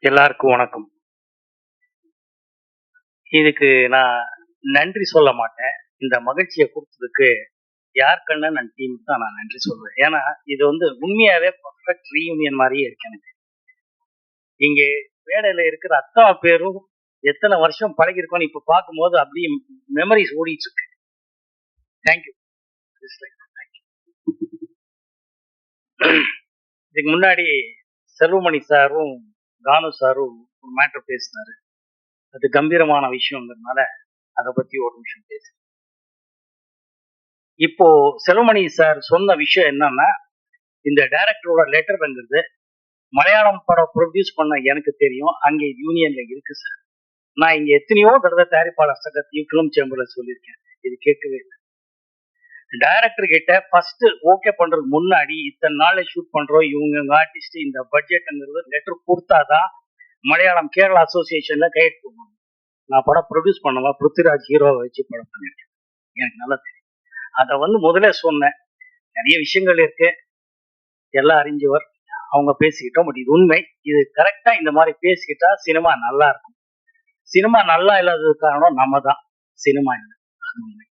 எல்லாருக்கும் வணக்கம். இதுக்கு நான் நன்றி சொல்ல மாட்டேன். இந்த மகிழ்ச்சிய குடுத்ததுக்கு யார் கண்ணன் அண்ட் டீமுக்கு தான் நான் நன்றி சொல்வேன். ஏன்னா, இது உண்மையாவே பெர்ஃபெக்ட் ரீயூனியன் மாரியே இருக்கு எனக்கு. இங்க வேலையில இருக்கிற அத்தன பேரும் எத்தன வருஷம் பழகியிருக்கோம்னு இப்ப பார்க்கும்போது அப்படியே மெமரீஸ் ஓடிட்டு இருக்கு. Thank you. இதுக்கு முன்னாடி செல்வமணி சாரும், தானு சாரும் ஒரு மேட்டர் பேசினாரு. அது கம்பீரமான விஷயம்ங்கிறதுனால அதை பத்தி ஒரு நிமிஷம் பேசு. இப்போ செல்வமணி சார் சொன்ன விஷயம் என்னன்னா, இந்த டைரக்டரோட லெட்டர்ங்கிறது மலையாளம் படம் ப்ரொடியூஸ் பண்ண எனக்கு தெரியும். அங்கே யூனியன்ல இருக்கு சார். நான் இங்க எத்தனையோ தடவை தயாரிப்பாளர் சங்கத்தையும் ஃபிலிம் சேம்பர்ல சொல்லியிருக்கேன். இது கேட்கவே இல்லை. டைரக்டர் கிட்ட ஃபர்ஸ்ட் ஓகே பண்றதுக்கு முன்னாடி இத்தனை நாள்ல ஷூட் பண்றோம், இவங்க ஆர்டிஸ்ட் இந்த பட்ஜெட்ங்கிறது லெட்டர் கொடுத்தாதான் மலையாளம் கேரளா அசோசியேஷன்ல கையெழுத்து போடணும். நான் படம் ப்ரொடியூஸ் பண்ணுவேன், பிருத்திவிராஜ் ஹீரோவை வச்சு படம் பண்ணிருக்கேன். எனக்கு நல்லா தெரியும். அதை முதல்ல சொன்னேன். நிறைய விஷயங்கள் இருக்கு, எல்லாம் அறிஞ்சவர் அவங்க பேசிக்கிட்டோம். பட் இது உண்மை, இது கரெக்டா இந்த மாதிரி பேசிக்கிட்டா சினிமா நல்லா இருக்கும். சினிமா நல்லா இல்லாதது காரணம் நம்ம தான், சினிமா இல்லை. அது உண்மை.